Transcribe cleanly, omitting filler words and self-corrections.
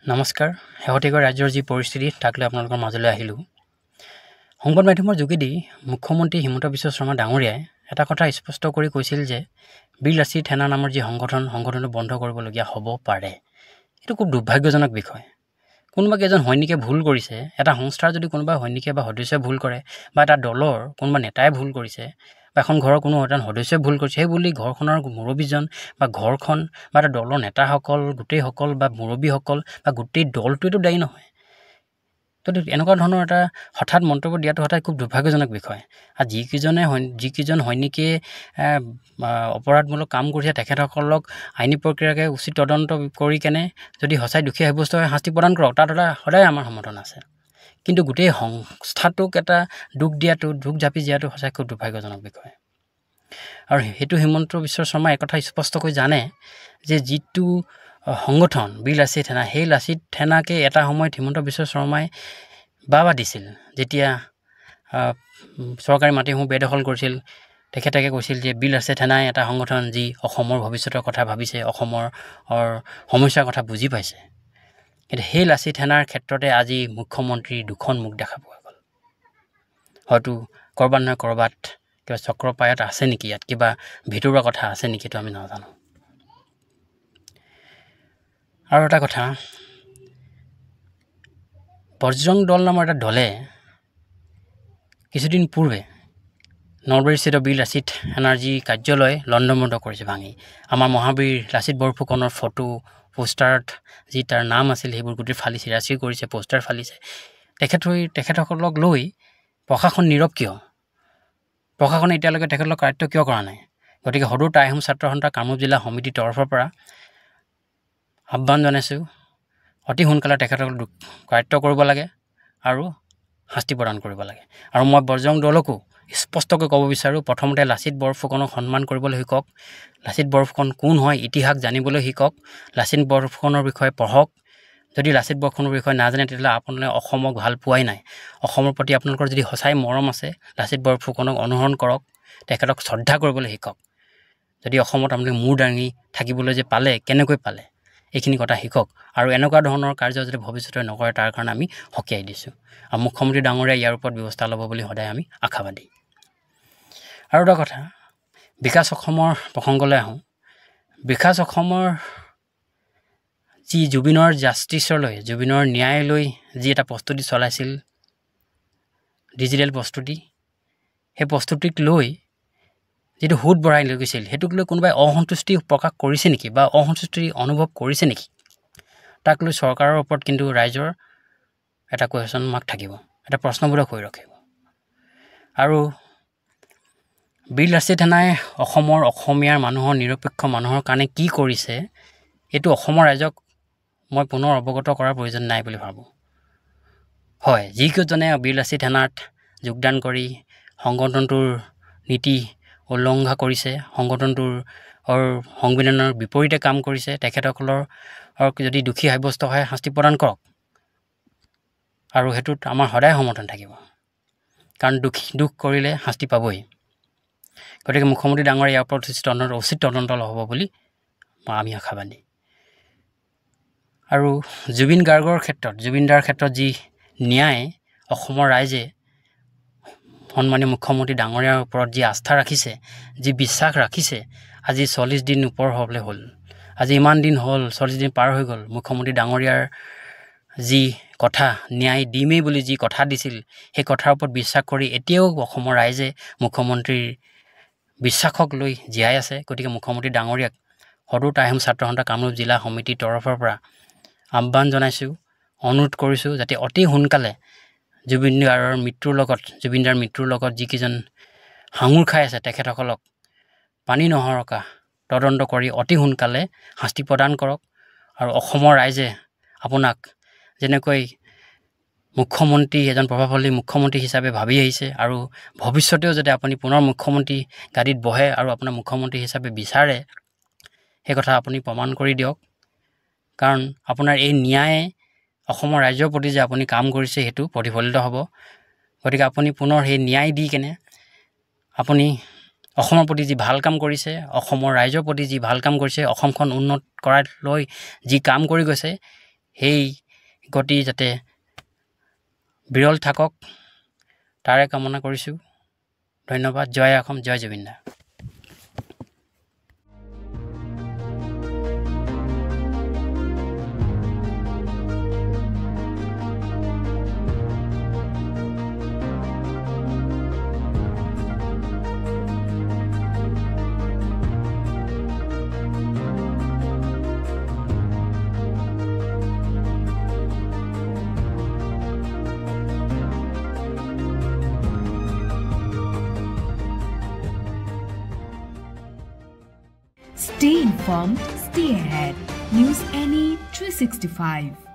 নমস্কাৰ শেহতীয়াকৈ ৰাজ্যৰ যি পৰিস্থিতি তাক লৈ আপোনালোকৰ মাজলৈ আহিলোঁ সংবাদ মাধ্যমৰ যোগেদি মুখ্যমন্ত্ৰী হিমন্ত বিশ্ব শৰ্মা ডাঙৰীয়াই এটা কথা স্পষ্ট কৰি কৈছিল যে বীৰ লাচিত সেনা নামৰ যি সংগঠনটো বন্ধ কৰিবলগীয়া হ'ব পাৰে এইটো খুব দুৰ্ভাগ্যজনক বিষয় কোনোবা এজন সৈনিকে ভুল কৰিছে এটা সংস্থাৰ যদি কোনোবা সৈনিকে বা সদস্যই ভুল কৰে বা এটা দলৰ কোনোবা নেতাই ভুল কৰিছে বা এখন ঘৰৰ কোনো এজন সদস্যই ভুল কৰিছে সেই বুলি ঘৰখনৰ মুৰব্বীজন বা ঘৰখন বা এটা দলৰ নেতাসকল গোটেইসকল বা মুৰব্বীসকল বা গোটেই দলটোৱেতো দায়ী নহয় তো এনেকুৱা ধৰণৰ এটা হঠাৎ মন্তব্য দিয়াটো হঠাৎ খুব দুৰ্ভাগ্যজনক বিষয় আৰু যিকেইজন সৈনিকে অপৰাধমূলক কাম কৰিছে তেখেতসকলক আইনী প্ৰক্ৰিয়াকে উচিত তদন্ত কৰি কেনে যদি সঁচাই দোষী সাব্যস্ত হয় শাস্তি প্ৰদান কৰক তাত সদায় আমাৰ সমৰ্থন আছে কিন্তু গোটেই সংস্থাটোক এটা দুখ জাপি দিয়াটো সঁচাই খুব দুৰ্ভাগ্যজনক বিষয় আৰু সেইটো হিমন্ত বিশ্ব শৰ্মাই একথা স্পষ্টকৈ জানে যে যিটো সংগঠন বীৰ লাচিত সেনা সেই লাচিত সেনাকে এটা সময়ত হিমন্ত বিশ্ব শৰ্মাই বাবা দিছিল যেতিয়া চৰকাৰী মাটিসমূহ বেদখল কৰিছিল তেখেতে কৈছিল যে বীৰ লাচিত সেনাই এটা সংগঠন যি অসমৰ ভৱিষ্যতৰ কথা ভাবিছে অসমৰ সমস্যাৰ কথা বুজি পাইছে কিন্তু সেই লাচিত সেনাৰ ক্ষেত্ৰতে আজি মুখ্যমন্ত্ৰীৰ দুখন মুখ দেখা পোৱা গ'ল হয়তো ক'ৰবাত নহয় ক'ৰবাত কিবা চক্ৰপায়ত আছে নেকি ইয়াত কিবা ভিতৰুৱা কথা আছে নেকি সেইটো আমি নাজানো আৰু এটা কথা বজৰং দল নামৰ এটা দলে কিছুদিন পূৰ্বে নলবাৰীস্থিত বীৰ লাচিত সেনাৰ যি কাৰ্যালয় লণ্ডভণ্ড কৰিছে ভাঙি আমাৰ মহাবীৰ লাচিত বৰফুকনৰ ফটো পোষ্টাৰত যি তাৰ নাম আছিল সেইবোৰ গোটেই ফালি চিৰাচিৰ কৰিছে পোষ্টাৰ ফালিছে তেখেতসকলক লৈ প্ৰশাসন নীৰৱ কিয় প্ৰশাসনে এতিয়ালৈকে তেখেতলোক কাৰ্য কিয় কৰা নাই গতিকে সদৌ টাই আহোম ছাত্ৰ সন্থা কামৰূপ জিলা সমিতিৰ তৰফৰ পৰা আহ্বান জনাইছোঁ অতি সোনকালে তেখেতসকলক কাৰ্য কৰিব লাগে আৰু শাস্তি প্ৰদান কৰিব লাগে আৰু মই বজৰং দলকো স্পষ্টকৈ ক'ব বিচাৰোঁ প্ৰথমতে লাচিত বৰফুকনক সন্মান কৰিবলৈ শিকক লাচিত বৰফুকন কোন হয় ইতিহাস জানিবলৈ শিকক লাচিত বৰফুকনৰ বিষয়ে পঢ়ক যদি লাচিত বৰফুকনৰ বিষয়ে নাজানে তেতিয়াহ'লে আপোনালোকে অসমক ভাল পোৱাই নাই অসমৰ প্ৰতি আপোনালোকৰ যদি সঁচাই মৰম আছে লাচিত বৰফুকনক অনুসৰণ কৰক তেখেতক শ্ৰদ্ধা কৰিবলৈ শিকক যদি অসমত আপোনালোকে মূৰ দাঙি থাকিবলৈ যে পালে কেনেকৈ পালে এইখিনি কথা শিকক আৰু এনেকুৱা ধৰণৰ কাৰ্য যদি ভৱিষ্যতে নকৰে তাৰ কাৰণে আমি সকীয়াই দিছোঁ আৰু মুখ্যমন্ত্ৰী ডাঙৰীয়াই ইয়াৰ ওপৰত ব্যৱস্থা ল'ব বুলি সদায় আমি আশাবাদী আৰু এটা কথা বিকাশ অসমৰ প্ৰসংগলৈ আহোঁ বিকাশ অসমৰ যি জুবিনৰ জুবিনৰ ন্যায়লৈ যি এটা প্ৰস্তুতি চলাইছিল ডিজিটেল প্ৰস্তুতি সেই প্ৰস্তুতিক লৈ যিটো সুত বঢ়াই লৈ গৈছিল সেইটোক লৈ কোনোবাই অসন্তুষ্টি প্ৰকাশ কৰিছে নেকি বা অসন্তুষ্টি অনুভৱ কৰিছে নেকি তাক লৈ চৰকাৰৰ ওপৰত কিন্তু ৰাইজৰ এটা কুৱেশ্যন মাৰ্ক থাকিব এটা প্ৰশ্নবোধক হৈ ৰাখিব আৰু বীৰ লাচিত সেনাই অসমীয়াৰ মানুহৰ নিৰপেক্ষ মানুহৰ কাৰণে কি কৰিছে এইটো অসমৰ ৰাইজক মই পুনৰ অৱগত কৰাৰ প্ৰয়োজন নাই বুলি ভাবোঁ হয় যিকেইজনে বীৰ লাচিত সেনাত যোগদান কৰি সংগঠনটোৰ নীতি উলংঘা কৰিছে সংগঠনটোৰ সংবিধানৰ বিপৰীতে কাম কৰিছে তেখেতসকলৰ যদি দোষী সাব্যস্ত হয় শাস্তি প্ৰদান কৰক আৰু সেইটোত আমাৰ সদায় সমৰ্থন থাকিব কাৰণ দুখ কৰিলে শাস্তি পাবই গতিকে মুখ্যমন্ত্ৰী ডাঙৰীয়া ইয়াৰ ওপৰত উচিত তদন্ত হ'ব বুলি আমি আশাবাদী আৰু জুবিন দাৰ ক্ষেত্ৰত যি ন্যায় অসমৰ ৰাইজে সন্মানীয় মুখ্যমন্ত্ৰী ডাঙৰীয়াৰ ওপৰত যি আস্থা ৰাখিছে যি বিশ্বাস ৰাখিছে আজি 40 দিন ওপৰ হ'বলৈ হ'ল আজি ইমান দিন হ'ল 40 দিন পাৰ হৈ গ'ল মুখ্যমন্ত্ৰী ডাঙৰীয়াৰ যি কথা ন্যায় দিমেই বুলি যি কথা দিছিল সেই কথাৰ ওপৰত বিশ্বাস কৰি এতিয়াও অসমৰ ৰাইজে মুখ্যমন্ত্ৰীৰ বিশ্বাসক লৈ জীয়াই আছে গতিকে মুখ্যমন্ত্ৰী ডাঙৰীয়াক সদৌ টাই আহোম ছাত্ৰ সন্থা কামৰূপ জিলা সমিতিৰ তৰফৰ পৰা আহ্বান জনাইছোঁ অনুৰোধ কৰিছোঁ যাতে অতি সোনকালে জুবিন দাৰ মৃত্যুৰ লগত যিকেইজন সাঙুৰ খাই আছে তেখেতসকলক পানী নহৰকা তদন্ত কৰি অতি সোনকালে শাস্তি প্ৰদান কৰক আৰু অসমৰ ৰাইজে আপোনাক যেনেকৈ এজন প্ৰভাৱশালী মুখ্যমন্ত্ৰী হিচাপে ভাবি আহিছে আৰু ভৱিষ্যতেও যাতে আপুনি পুনৰ মুখ্যমন্ত্ৰী গাদীত বহে আৰু আপোনাৰ মুখ্যমন্ত্ৰী হিচাপে বিচাৰে সেই কথা আপুনি প্ৰমাণ কৰি দিয়ক কাৰণ আপোনাৰ এই ন্যায় অসমৰ ৰাইজৰ প্ৰতি যে আপুনি কাম কৰিছে সেইটো প্ৰতিফলিত হ'ব গতিকে আপুনি পুনৰ সেই ন্যায় দি কেনে আপুনি অসমৰ প্ৰতি যি ভাল কাম কৰিছে অসমৰ ৰাইজৰ প্ৰতি যি ভাল কাম কৰিছে অসমখন উন্নত কৰালৈ যি কাম কৰি গৈছে সেই গতি যাতে বিৰল থাকক তাৰে কামনা কৰিছোঁ। ধন্যবাদ। জয় অসম, জয় জুবিন দা। Stay informed, stay ahead. News NE 365.